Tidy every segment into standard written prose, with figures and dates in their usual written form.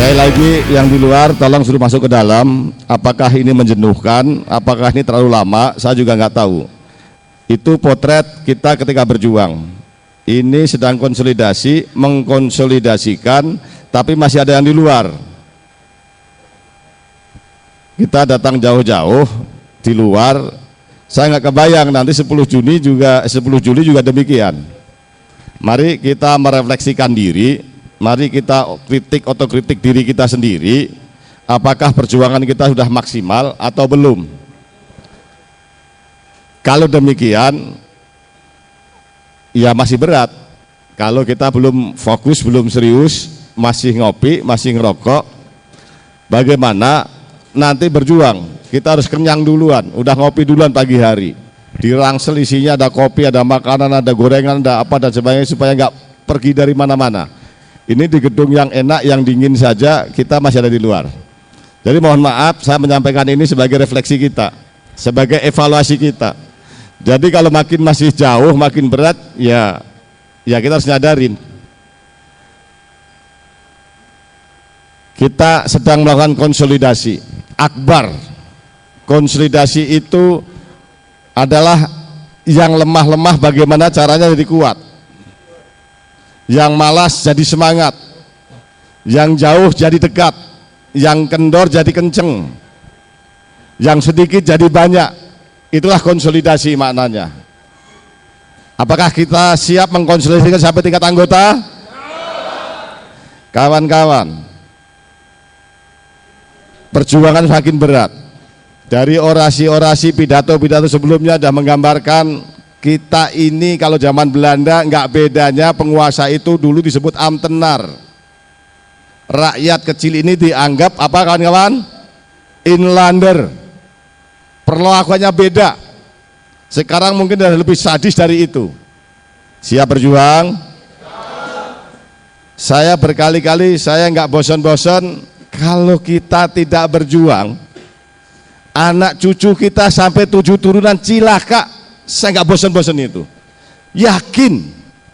Sekali lagi yang di luar tolong suruh masuk ke dalam. Apakah ini menjenuhkan? Apakah ini terlalu lama? Saya juga nggak tahu. Itu potret kita ketika berjuang. Ini sedang konsolidasi, mengkonsolidasikan, tapi masih ada yang di luar. Kita datang jauh-jauh di luar. Saya nggak kebayang nanti 10 Juli juga demikian. Mari kita merefleksikan diri. Mari kita otokritik diri kita sendiri, apakah perjuangan kita sudah maksimal atau belum. Kalau demikian, ya masih berat. Kalau kita belum fokus, belum serius, masih ngopi, masih ngerokok, bagaimana nanti berjuang? Kita harus kenyang duluan, udah ngopi duluan pagi hari. Di rangsel isinya ada kopi, ada makanan, ada gorengan, ada apa dan sebagainya supaya nggak pergi dari mana-mana. Ini di gedung yang enak, yang dingin saja, kita masih ada di luar. Jadi mohon maaf, saya menyampaikan ini sebagai refleksi kita, sebagai evaluasi kita. Jadi kalau makin masih jauh, makin berat, ya kita harus nyadarin. Kita sedang melakukan konsolidasi akbar. Konsolidasi itu adalah yang lemah-lemah bagaimana caranya jadi kuat. Yang malas jadi semangat, yang jauh jadi dekat, yang kendor jadi kenceng, yang sedikit jadi banyak. Itulah konsolidasi maknanya. Apakah kita siap mengkonsolidasikan sampai tingkat anggota? Kawan-kawan, perjuangan semakin berat. Dari orasi-orasi, pidato-pidato sebelumnya sudah menggambarkan kita ini kalau zaman Belanda nggak bedanya penguasa itu dulu disebut Ambtenar. Rakyat kecil ini dianggap apa kawan-kawan? Inlander. Perlakuannya beda. Sekarang mungkin sudah lebih sadis dari itu. Siap berjuang? Saya berkali-kali saya nggak bosan-bosan kalau kita tidak berjuang, anak cucu kita sampai 7 turunan cilaka. Saya nggak bosan-bosan itu. Yakin,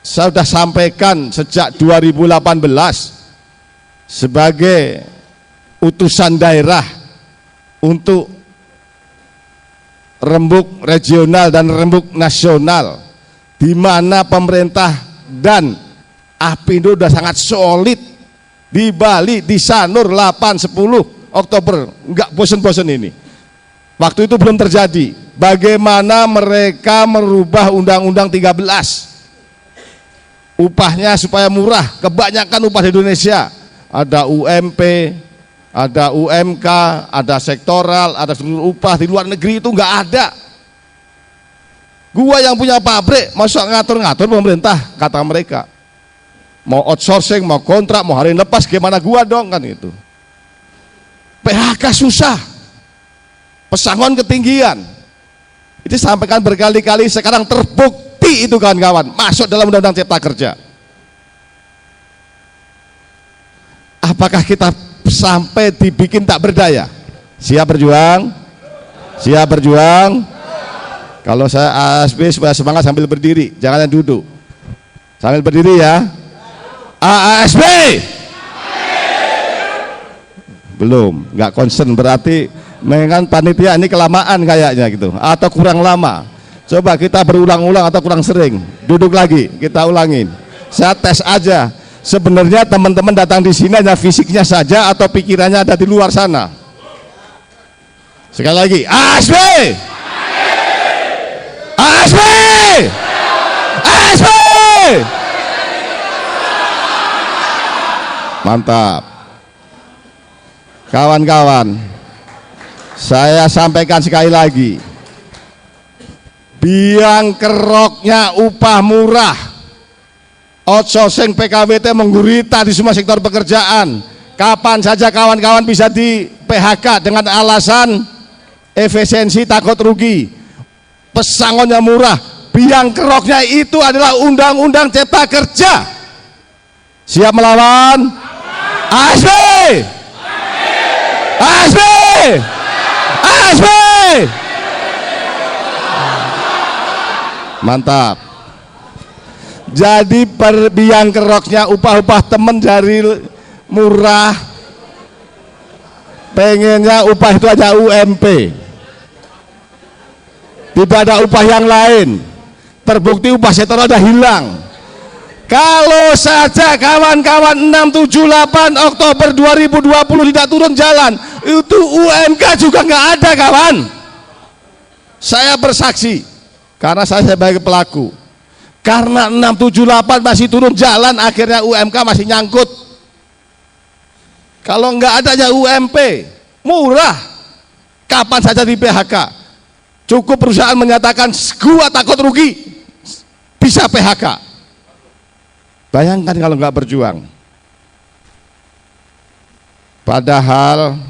saya sudah sampaikan sejak 2018 sebagai utusan daerah untuk rembuk regional dan rembuk nasional, di mana pemerintah dan Apindo sudah sangat solid di Bali, di Sanur 8-10 Oktober, nggak bosan-bosan ini. Waktu itu belum terjadi. Bagaimana mereka merubah Undang-Undang 13 upahnya supaya murah. Kebanyakan upah di Indonesia ada UMP, ada UMK, ada sektoral, ada seluruh upah. Di luar negeri itu nggak ada. Gua yang punya pabrik masuk ngatur-ngatur pemerintah, kata mereka. Mau outsourcing, mau kontrak, mau hari lepas, gimana gua dong kan itu. PHK susah, pesangon ketinggian. Itu sampaikan berkali-kali, sekarang terbukti itu kawan-kawan, masuk dalam Undang-Undang Cipta Kerja. Apakah kita sampai dibikin tak berdaya? Siap berjuang? Siap berjuang? Kalau saya ASB supaya semangat sambil berdiri, jangan duduk. Sambil berdiri ya. ASB. Belum, nggak concern, berarti memang panitia ini kelamaan kayaknya gitu, atau kurang lama. Coba kita berulang-ulang atau kurang sering. Duduk lagi, kita ulangin. Saya tes aja. Sebenarnya teman-teman datang di sini hanya fisiknya saja atau pikirannya ada di luar sana? Sekali lagi, ASB! ASB! ASB! Mantap. Kawan-kawan, saya sampaikan sekali lagi, biang keroknya upah murah, outsourcing PKWT menggurita di semua sektor pekerjaan. Kapan saja kawan-kawan bisa di PHK dengan alasan efisiensi takut rugi, pesangonnya murah. Biang keroknya itu adalah Undang-Undang Cipta Kerja. Siap melawan? ASB! ASB! ASB! Mantap. Jadi biang keroknya upah-upah temen dari murah, pengennya upah itu aja UMP, tidak ada upah yang lain. Terbukti upah sektoral sudah hilang. Kalau saja kawan-kawan 678 Oktober 2020 tidak turun jalan, itu UMK juga nggak ada, kawan. Saya bersaksi karena saya sebagai pelaku. Karena 678 masih turun jalan, akhirnya UMK masih nyangkut. Kalau nggak adanya UMP murah, kapan saja di PHK. Cukup perusahaan menyatakan gua takut rugi, bisa PHK. Bayangkan kalau nggak berjuang. Padahal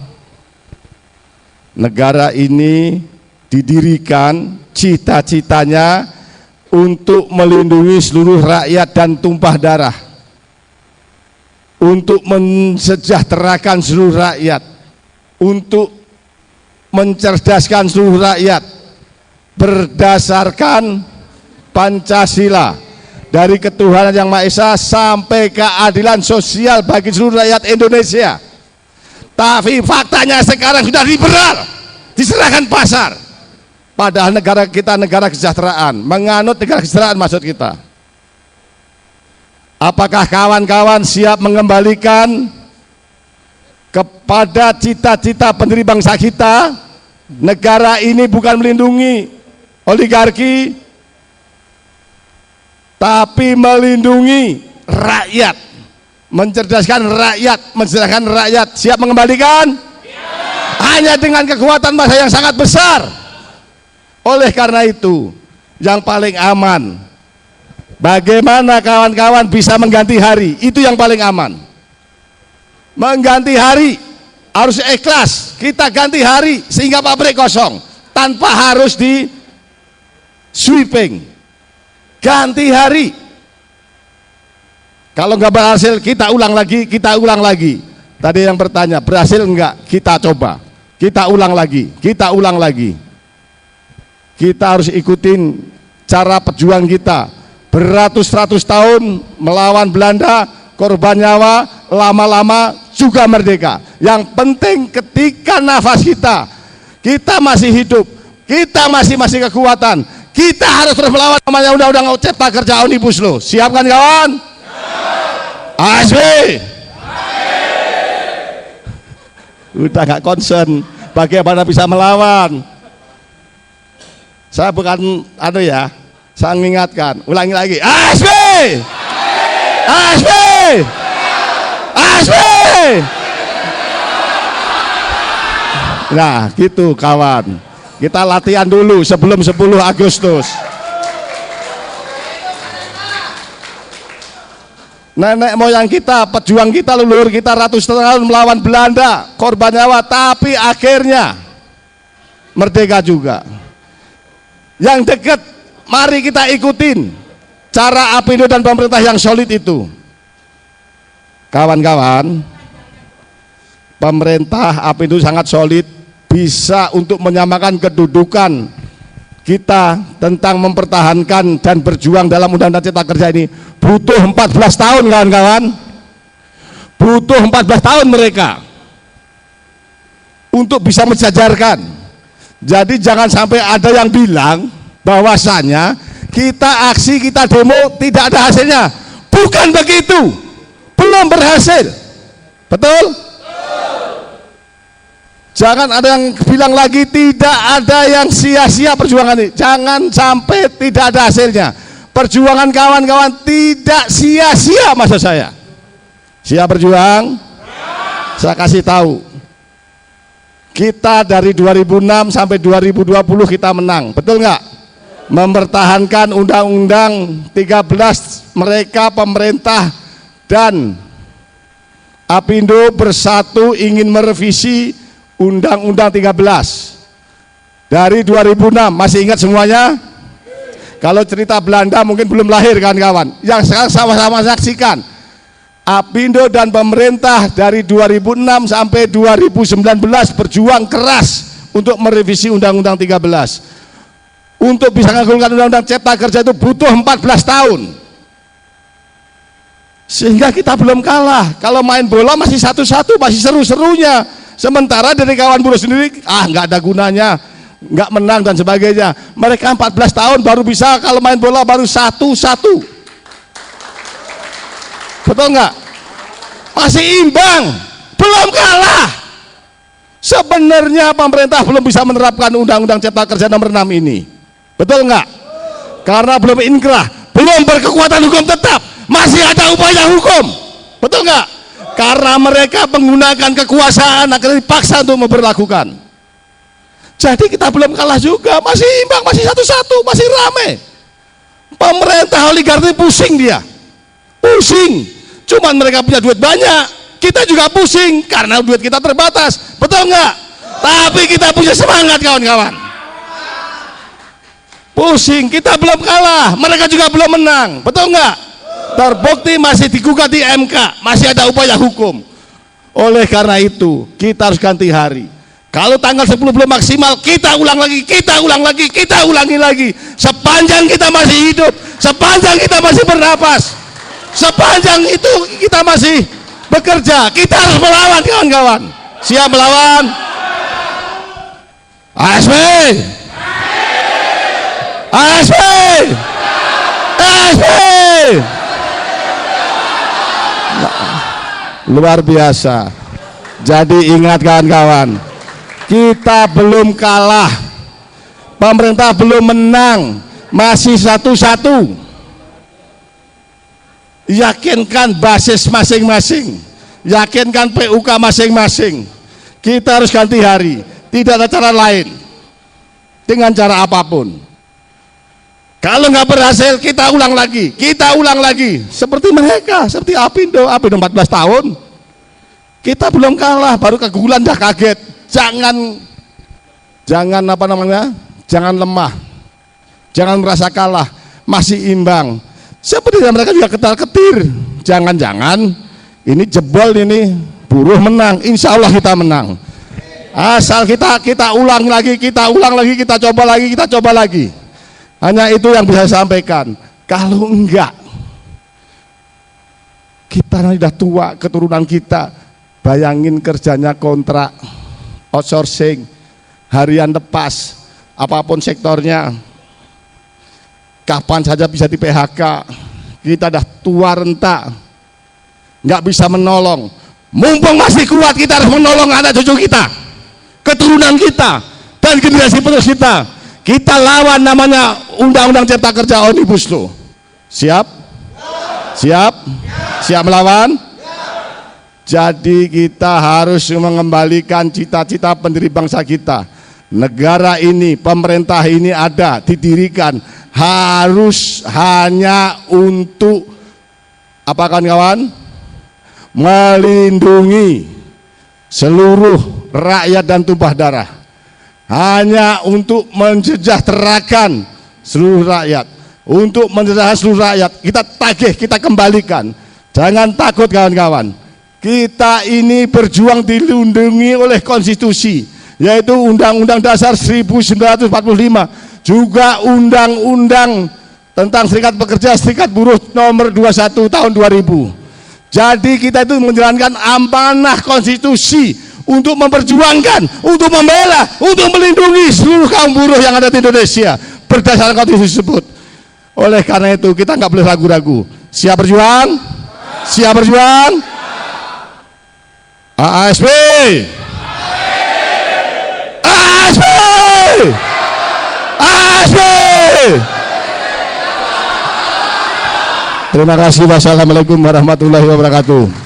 negara ini didirikan cita-citanya untuk melindungi seluruh rakyat dan tumpah darah, untuk mensejahterakan seluruh rakyat, untuk mencerdaskan seluruh rakyat berdasarkan Pancasila, dari ketuhanan yang Maha Esa sampai keadilan sosial bagi seluruh rakyat Indonesia. Tapi faktanya sekarang sudah liberal, diserahkan pasar. Padahal negara kita negara kesejahteraan, menganut negara kesejahteraan maksud kita. Apakah kawan-kawan siap mengembalikan kepada cita-cita pendiri bangsa kita? Negara ini bukan melindungi oligarki, tapi melindungi rakyat, mencerdaskan rakyat, mensejahterakan rakyat. Siap mengembalikan? Hanya dengan kekuatan massa yang sangat besar. Oleh karena itu, yang paling aman, bagaimana kawan-kawan bisa mengganti hari, itu yang paling aman. Mengganti hari harus ikhlas, kita ganti hari sehingga pabrik kosong tanpa harus di sweeping. Ganti hari. Kalau nggak berhasil kita ulang lagi, kita ulang lagi. Tadi yang bertanya berhasil enggak, kita coba, kita ulang lagi, kita ulang lagi. Kita harus ikutin cara pejuang kita beratus-ratus tahun melawan Belanda, korban nyawa, lama-lama juga merdeka. Yang penting ketika nafas kita masih hidup, kita masih kekuatan, kita harus terus melawan namanya Undang-Undang Cipta Kerja Omnibus Law. Siap kan kawan? ASB. Udah gak concern bagaimana bisa melawan. Saya bukan saya mengingatkan, ulangi lagi. ASB. ASB. ASB. Nah, gitu kawan. Kita latihan dulu sebelum 10 Agustus. Nenek moyang kita, pejuang kita, leluhur kita ratus tahun melawan Belanda, korban nyawa, tapi akhirnya merdeka juga. Yang dekat, mari kita ikutin cara APindo dan pemerintah yang solid itu. Kawan-kawan, pemerintah APindo sangat solid, bisa untuk menyamakan kedudukan kita tentang mempertahankan dan berjuang dalam Undang-Undang Cipta Kerja ini. Butuh 14 tahun kawan-kawan, butuh 14 tahun mereka untuk bisa mensejajarkan. Jadi jangan sampai ada yang bilang bahwasanya kita aksi, kita demo tidak ada hasilnya. Bukan begitu. belum berhasil. Betul? Jangan ada yang bilang lagi tidak ada yang sia-sia perjuangan ini. Jangan sampai tidak ada hasilnya. Perjuangan kawan-kawan tidak sia-sia, maksud saya. Siap berjuang? Saya kasih tahu. Kita dari 2006 sampai 2020 kita menang. Betul nggak? Mempertahankan Undang-Undang 13, mereka pemerintah dan Apindo bersatu ingin merevisi Undang-Undang 13 dari 2006. Masih ingat semuanya? Kalau cerita Belanda mungkin belum lahir kawan-kawan. Yang sekarang sama-sama saksikan, Apindo dan pemerintah dari 2006 sampai 2019 berjuang keras untuk merevisi Undang-Undang 13. Untuk bisa mengagulkan Undang-Undang Cipta Kerja itu butuh 14 tahun. Sehingga kita belum kalah. Kalau main bola masih satu-satu, masih seru-serunya. Sementara dari kawan buruh sendiri, nggak ada gunanya, nggak menang dan sebagainya. Mereka 14 tahun baru bisa, kalau main bola baru satu-satu. Betul nggak? Masih imbang, belum kalah. Sebenarnya pemerintah belum bisa menerapkan Undang-Undang Cipta Kerja nomor 6 ini. Betul nggak? Karena belum inkrah, belum berkekuatan hukum tetap, masih ada upaya hukum. Betul nggak? Karena mereka menggunakan kekuasaan akhirnya dipaksa untuk memperlakukan. Jadi kita belum kalah juga, masih imbang, masih satu-satu, masih rame. Pemerintah oligarki pusing dia, pusing. Cuman mereka punya duit banyak, kita juga pusing karena duit kita terbatas. Betul nggak? Tapi kita punya semangat kawan-kawan. Pusing, kita belum kalah, mereka juga belum menang. Betul nggak? Terbukti masih digugat di MK, masih ada upaya hukum. Oleh karena itu kita harus ganti hari. Kalau tanggal 10 belum maksimal, kita ulang lagi, kita ulang lagi, kita ulangi lagi. Sepanjang kita masih hidup, sepanjang kita masih bernapas, sepanjang itu kita masih bekerja, kita harus melawan kawan-kawan. Siap melawan? ASP, ASP, ASP. Luar biasa. Jadi ingat kawan-kawan, kita belum kalah, pemerintah belum menang, masih satu-satu. Yakinkan basis masing-masing, yakinkan PUK masing-masing. Kita harus ganti hari, tidak ada cara lain, dengan cara apapun. Kalau nggak berhasil, kita ulang lagi, kita ulang lagi. Seperti mereka, seperti Apindo 14 tahun. Kita belum kalah, baru keguguran dah kaget. Jangan apa namanya? Jangan lemah, jangan merasa kalah, masih imbang. Seperti mereka juga ketar-ketir. Jangan-jangan ini jebol, ini buruh menang. Insya Allah kita menang. Asal kita ulang lagi, kita ulang lagi, kita coba lagi, kita coba lagi. Hanya itu yang bisa saya sampaikan. Kalau enggak, kita nanti sudah tua, keturunan kita, bayangin kerjanya kontrak, outsourcing, harian lepas, apapun sektornya, kapan saja bisa di PHK. Kita dah tua renta, nggak bisa menolong. Mumpung masih kuat, kita harus menolong anak cucu kita, keturunan kita, dan generasi penerus kita. Kita lawan namanya Undang-Undang Cipta Kerja Omnibus Law. Siap? Siap? Siap melawan? Jadi kita harus mengembalikan cita-cita pendiri bangsa kita. Negara ini, pemerintah ini ada, didirikan harus hanya untuk apa kawan-kawan? Melindungi seluruh rakyat dan tumpah darah. Hanya untuk mensejahterakan seluruh rakyat, untuk mensejahterakan seluruh rakyat. Kita tagih, kita kembalikan. Jangan takut kawan-kawan. Kita ini berjuang dilindungi oleh konstitusi, yaitu Undang-Undang Dasar 1945, juga Undang-Undang tentang Serikat Pekerja Serikat Buruh nomor 21 tahun 2000. Jadi kita itu menjalankan amanah konstitusi untuk memperjuangkan, untuk membela, untuk melindungi seluruh kaum buruh yang ada di Indonesia berdasarkan konstitusi tersebut. Oleh karena itu kita nggak boleh ragu-ragu. Siap berjuang? Siap berjuang? ASP. ASP. ASP. Terima kasih. Wassalamualaikum warahmatullahi wabarakatuh.